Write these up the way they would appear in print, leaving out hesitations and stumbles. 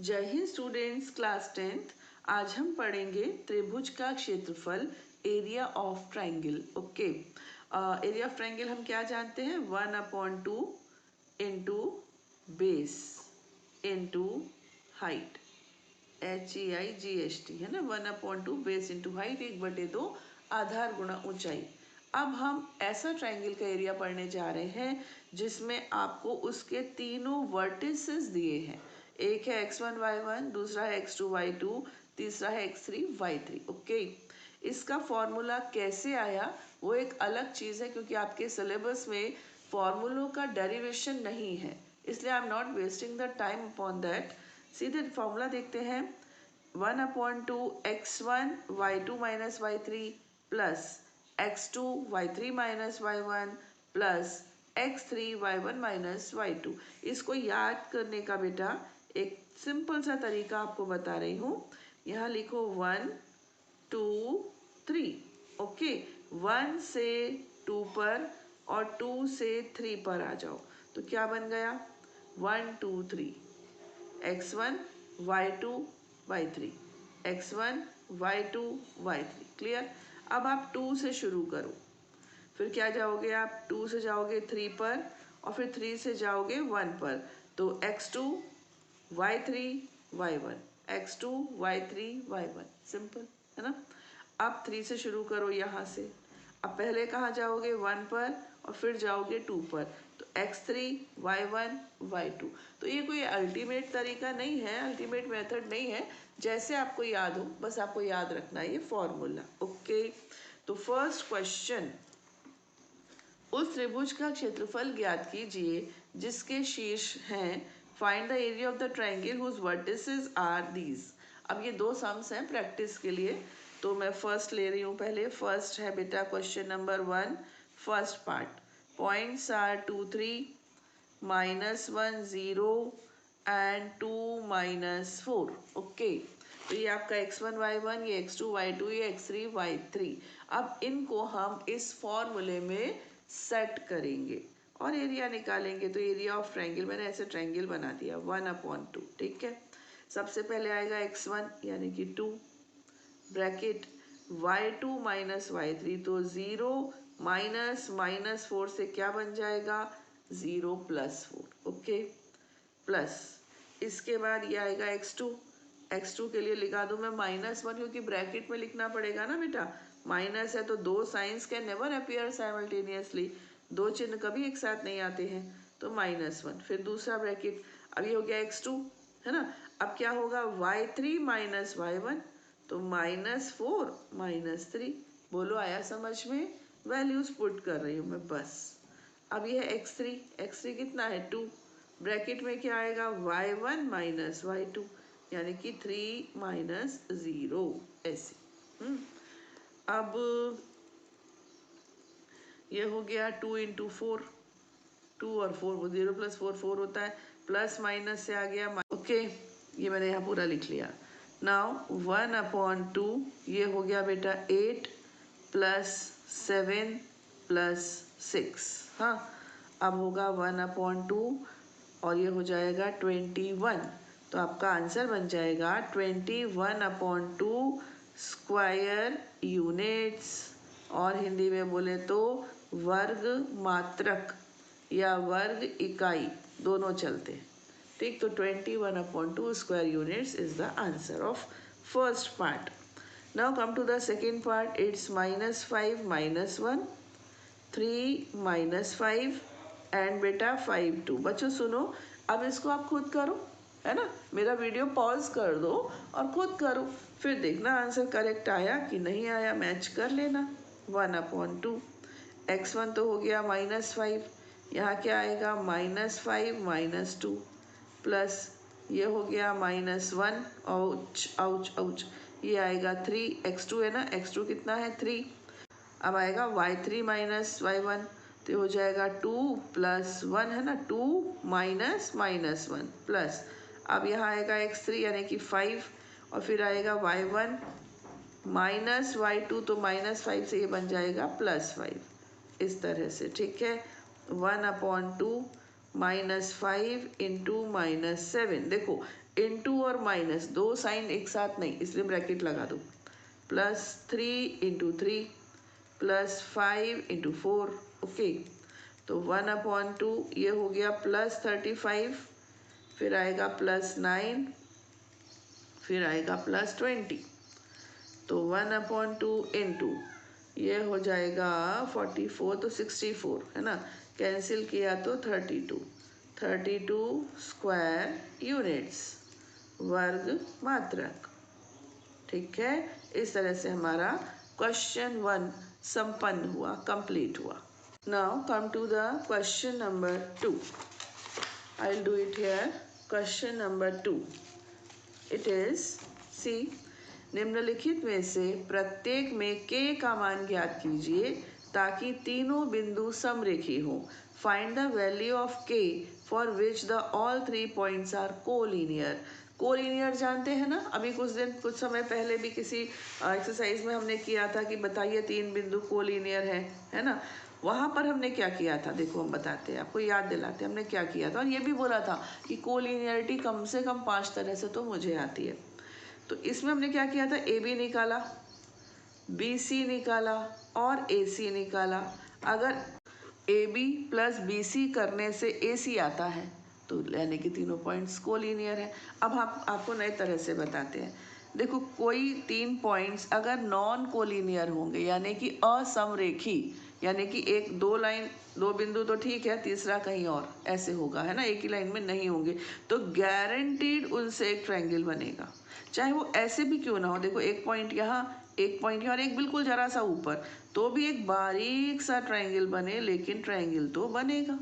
जय Hind students, class 10th। आज हम पढ़ेंगे त्रिभुज का क्षेत्रफल, area of triangle. Okay, area of triangle हम क्या जानते हैं? 1/2 into base into height, HEIGHT है ना। 1/2 बेस इंटू हाइट 1/2 आधार गुणा ऊंचाई। अब हम ऐसा ट्राइंगल का एरिया पढ़ने जा रहे हैं जिसमें आपको उसके तीनों वर्टिसेस दिए हैं। एक है x1 y1, दूसरा है x2 y2, तीसरा है x3 y3। ओके, इसका फॉर्मूला कैसे आया वो एक अलग चीज़ है, क्योंकि आपके सिलेबस में फॉर्मूलों का डेरिवेशन नहीं है, इसलिए I am not wasting the time upon that. सीधे फॉर्मूला देखते हैं। 1/2 x1 y2 minus y3 plus x2 y3 minus y1 plus x3 y1 minus y2। इसको याद करने का बेटा एक सिंपल सा तरीका आपको बता रही हूँ। यहाँ लिखो 1 2 3। ओके, 1 से 2 पर और 2 से 3 पर आ जाओ, तो क्या बन गया? 1 2 3 x1 y2 y3 x1 y2 y3। Clear? अब आप 2 से शुरू करो, फिर क्या जाओगे आप? 2 से जाओगे 3 पर और फिर 3 से जाओगे 1 पर, तो x2 y3 y1 x2 y3 y1। Simple है ना। अब 3 से शुरू करो यहाँ से। अब पहले कहाँ जाओगे? 1 पर और फिर जाओगे 2 पर, तो x3 y1 y2। तो ये कोई अल्टीमेट तरीका नहीं है, अल्टीमेट मेथड नहीं है, जैसे आपको याद हो बस आपको याद रखना है ये फॉर्मूला। ओके, तो फर्स्ट क्वेश्चन, उस त्रिभुज का क्षेत्रफल ज्ञात कीजिए जिसके शीर्ष हैं। Find the area of the triangle whose vertices are these. अब ये दो सम्स हैं प्रैक्टिस के लिए, तो मैं फर्स्ट ले रही हूँ। पहले फर्स्ट है बेटा question number 1, first part. Points are 2 3 -1 0 and 2 -4। Okay, तो ये आपका x1 y1, ये x2 y2, ये x3 y3। अब इनको हम इस फॉर्मूले में सेट करेंगे और एरिया निकालेंगे। तो एरिया ऑफ ट्रायंगल, मैंने ऐसे ट्रायंगल बना दिया 1/2। ठीक है, सबसे पहले आएगा x1 यानी कि 2 ब्रैकेट y2 माइनस y3, तो 0 माइनस 4 से क्या बन जाएगा? 0 + 4। ओके, प्लस इसके बाद ये आएगा x2 के लिए लिखा दूँ मैं -1, क्योंकि ब्रैकेट में लिखना पड़ेगा ना बेटा। माइनस है तो दो science can never appear simultaneously, दो चिन्ह कभी एक साथ नहीं आते हैं, तो -1। फिर दूसरा ब्रैकेट, अब ये हो गया x2 है ना। अब क्या होगा? y3 माइनस y1, तो -4 -3। बोलो आया समझ में? वैल्यूज पुट कर रही हूँ मैं बस। अब ये है x3 कितना है? 2। ब्रैकेट में क्या आएगा? y1 माइनस y2, यानी कि 3 - 0 ऐसे। अब ये हो गया 2 × 4, 2 और 4, 0 + 4 4 होता है, प्लस माइनस से आ गया। ओके, ये मैंने यहाँ पूरा लिख लिया। नाउ 1/2 ये हो गया बेटा 8 + 7 + 6। हाँ, अब होगा 1/2 और ये हो जाएगा 21। तो आपका आंसर बन जाएगा 21/2 स्क्वायर यूनिट्स, और हिंदी में बोले तो वर्ग मात्रक या वर्ग इकाई दोनों चलते हैं। ठीक, तो 21/2 square units is the answer of first part. Now come to the second part. It's -5 -1 3 -5 and बेटा 5 2। बच्चों सुनो, अब इसको आप खुद करो, है ना। मेरा वीडियो पॉज कर दो और खुद करो, फिर देखना आंसर करेक्ट आया कि नहीं आया, मैच कर लेना। 1/2 x1 तो हो गया -5, यहाँ क्या आएगा? -5 -2 प्लस ये हो गया -1, आउच आउच आउच, ये आएगा 3। x2 है ना, x2 कितना है? 3। अब आएगा y3 माइनस y1, तो हो जाएगा 2 + 1 है ना, 2 -1 प्लस, अब यहाँ आएगा x3 यानी कि 5, और फिर आएगा y1 माइनस y2, तो -5 से ये बन जाएगा +5, इस तरह से। ठीक है, 1/2 -5 इंटू -7, देखो इंटू और माइनस दो साइन एक साथ नहीं, इसलिए ब्रैकेट लगा दो, +3 इंटू 3 +5 इंटू 4, ओके। तो 1/2 ये हो गया +35, फिर आएगा +9, फिर आएगा +20, तो 1/2 इंटू ये हो जाएगा 44, तो 64 है ना, कैंसिल किया तो 32 स्क्वायर यूनिट्स, वर्ग मात्रक। ठीक है, इस तरह से हमारा क्वेश्चन 1 संपन्न हुआ, कंप्लीट हुआ। Now come to the question number 2। I will do it here. Question number 2, it is C, निम्नलिखित में से प्रत्येक में k का मान ज्ञात कीजिए ताकि तीनों बिंदु समरेखी हो। Find the value of k for which the all 3 points are collinear. Collinear जानते हैं ना, अभी कुछ समय पहले भी किसी एक्सरसाइज में हमने किया था कि बताइए 3 बिंदु कोलिनियर है ना। वहाँ पर हमने क्या किया था, देखो हम बताते हैं, आपको याद दिलाते हैं हमने क्या किया था। और ये भी बोला था कि कोलिनियरिटी कम से कम 5 तरह से तो मुझे आती है। तो इसमें हमने क्या किया था, ए बी निकाला, बी सी निकाला और ए सी निकाला। अगर A B plus B C करने से ए सी आता है तो यानी कि तीनों पॉइंट्स कोलिनियर है। अब आपको नए तरह से बताते हैं। देखो कोई 3 पॉइंट्स अगर नॉन कोलिनियर होंगे यानी कि असमरेखी, यानी कि एक दो बिंदु तो ठीक है, तीसरा कहीं और ऐसे होगा है ना, एक ही लाइन में नहीं होंगे, तो गारंटीड उनसे एक ट्रायंगल बनेगा, चाहे वो ऐसे भी क्यों ना हो। देखो एक पॉइंट यहाँ, एक पॉइंट यहाँ और एक बिल्कुल जरा सा ऊपर, तो भी एक बारीक सा ट्रायंगल बने, लेकिन ट्रायंगल तो बनेगा।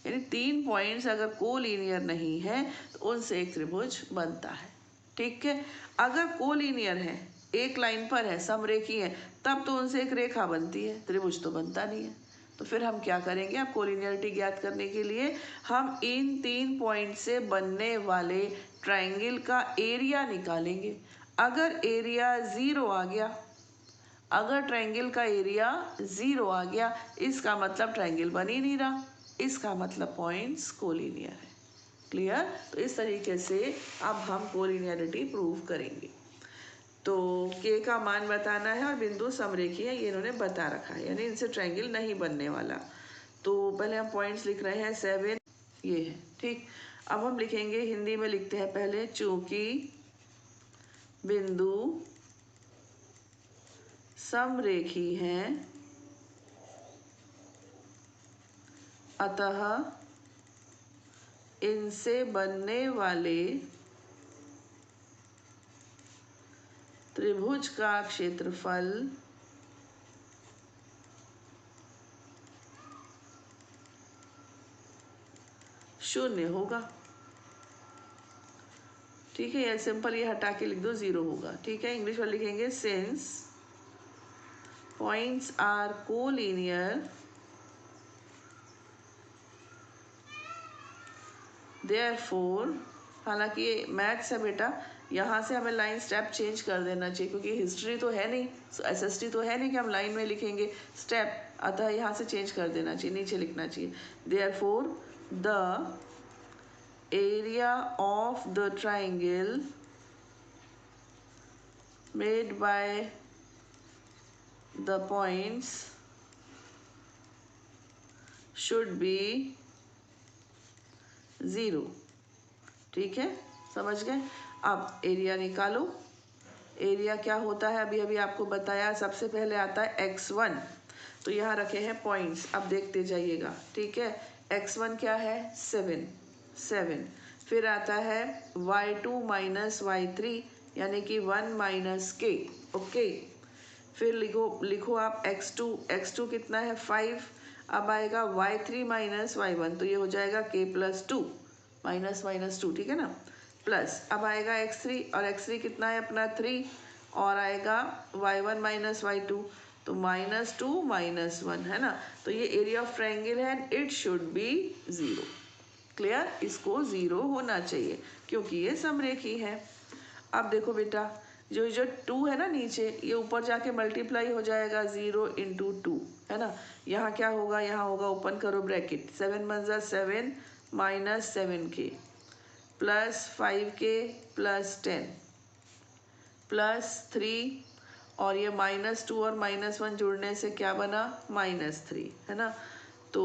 यानी 3 पॉइंट्स अगर कोलिनियर नहीं है तो उनसे एक त्रिभुज बनता है। ठीक है, अगर कोलिनियर है, एक लाइन पर है, समरेखी है, तब तो उनसे एक रेखा बनती है, त्रिभुज तो बनता नहीं है। तो फिर हम क्या करेंगे, अब कोलिनियरिटी ज्ञात करने के लिए हम इन 3 पॉइंट से बनने वाले ट्रायंगल का एरिया निकालेंगे। अगर एरिया 0 आ गया, अगर ट्रायंगल का एरिया 0 आ गया, इसका मतलब ट्रायंगल बन ही नहीं रहा, इसका मतलब पॉइंट्स कोलिनियर है। क्लियर? तो इस तरीके से अब हम कोलिनियरिटी प्रूव करेंगे। तो k का मान बताना है और बिंदु समरेखी है, ये इन्होंने बता रखा है, यानी इनसे ट्रायंगल नहीं बनने वाला। तो पहले हम पॉइंट्स लिख रहे हैं, 7 ये है। ठीक, अब हम लिखेंगे, हिंदी में लिखते हैं पहले, चूंकि बिंदु समरेखी हैं अतः इनसे बनने वाले त्रिभुज का क्षेत्रफल शून्य होगा। ठीक है, ये सिंपल, ये हटा के लिख दो, 0 होगा। ठीक है, इंग्लिश में लिखेंगे, since points are collinear therefore, हालांकि ये मैथ्स है बेटा, यहाँ से हमें लाइन स्टेप चेंज कर देना चाहिए, क्योंकि हिस्ट्री तो है नहीं, एसएसटी तो है नहीं कि हम लाइन में लिखेंगे स्टेप, अतः यहाँ से चेंज कर देना चाहिए, नीचे लिखना चाहिए, therefore the area of the triangle made by the points should be 0। ठीक है, समझ गए? अब एरिया निकालो। एरिया क्या होता है, अभी अभी आपको बताया, सबसे पहले आता है x1, तो यहाँ रखे हैं पॉइंट्स, अब देखते जाइएगा। ठीक है, x1 क्या है, 7, फिर आता है y2 माइनस y3 यानी कि 1 - k, ओके। फिर लिखो आप x2 कितना है, 5। अब आएगा y3 माइनस y1, तो ये हो जाएगा k + 2 -2, ठीक है ना, प्लस अब आएगा x3, और x3 कितना है अपना 3, और आएगा y1 माइनस y2, तो -2 - 1 है ना। तो ये एरिया ऑफ ट्रायंगल है, इट शुड बी 0। क्लियर? इसको 0 होना चाहिए क्योंकि ये समरेखी है। अब देखो बेटा, जो 2 है ना नीचे, ये ऊपर जाके मल्टीप्लाई हो जाएगा, 0 × 2 है ना। यहाँ क्या होगा, यहाँ होगा, ओपन करो bracket, 7 × 7 minus 7k plus 5k plus 10 plus 3 और ये -2 और -1 जुड़ने से क्या बना -3 है ना। तो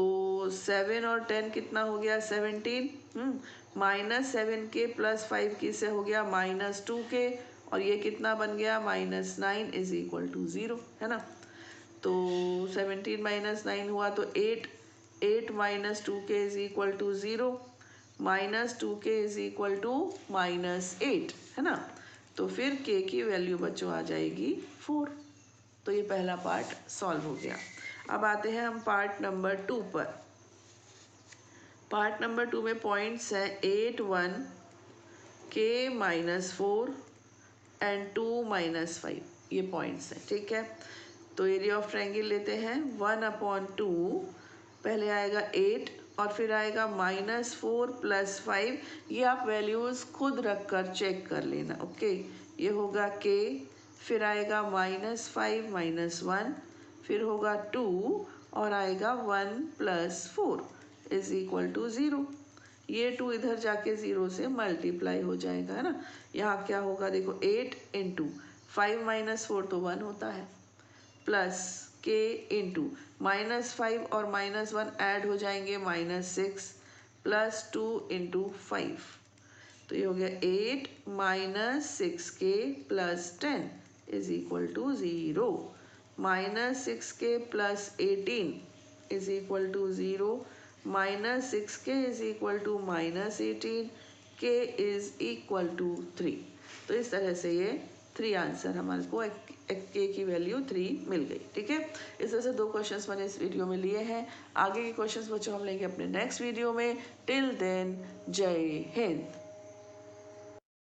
7 और 10 कितना हो गया 17 -7k प्लस 5k से हो गया -2k और ये कितना बन गया -9 इज इक्वल टू 0 है ना। तो 17 -9 हुआ तो 8 -2k is equal to 0 -2k is equal to -8 है ना। तो फिर k की वैल्यू बच्चों आ जाएगी 4। तो ये पहला पार्ट सॉल्व हो गया। अब आते हैं हम पार्ट नंबर 2 पर। पार्ट नंबर 2 में पॉइंट्स हैं 8 1 k -4 एंड 2 -5 ये पॉइंट्स हैं ठीक है। तो एरिया ऑफ ट्रायंगल लेते हैं 1/2 पहले आएगा 8 और फिर आएगा -4 प्लस 5 ये आप वैल्यूज़ खुद रख कर चेक कर लेना ओके। ये होगा k फिर आएगा -5 -1 फिर होगा 2 और आएगा 1 + 4 इज इक्वल टू 0। ये 2 इधर जाके 0 से मल्टीप्लाई हो जाएगा है ना। यहाँ क्या होगा देखो 8 × 5 - 4 तो 1 होता है प्लस k इंटू -5 और -1 ऐड हो जाएंगे -6 प्लस 2 × 5 तो ये हो गया 8 - 6k plus 10 is equal to 0 -6k plus 18 is equal to 0 -6k is equal to -18 k is equal to 3। तो इस तरह से ये 3 आंसर हमारे को k की वैल्यू 3 मिल गई ठीक है। इस तरह से 2 क्वेश्चंस मैंने इस वीडियो में लिए हैं। आगे के क्वेश्चंस बच्चों हम लेंगे अपने नेक्स्ट वीडियो में। टिल देन जय हिंद।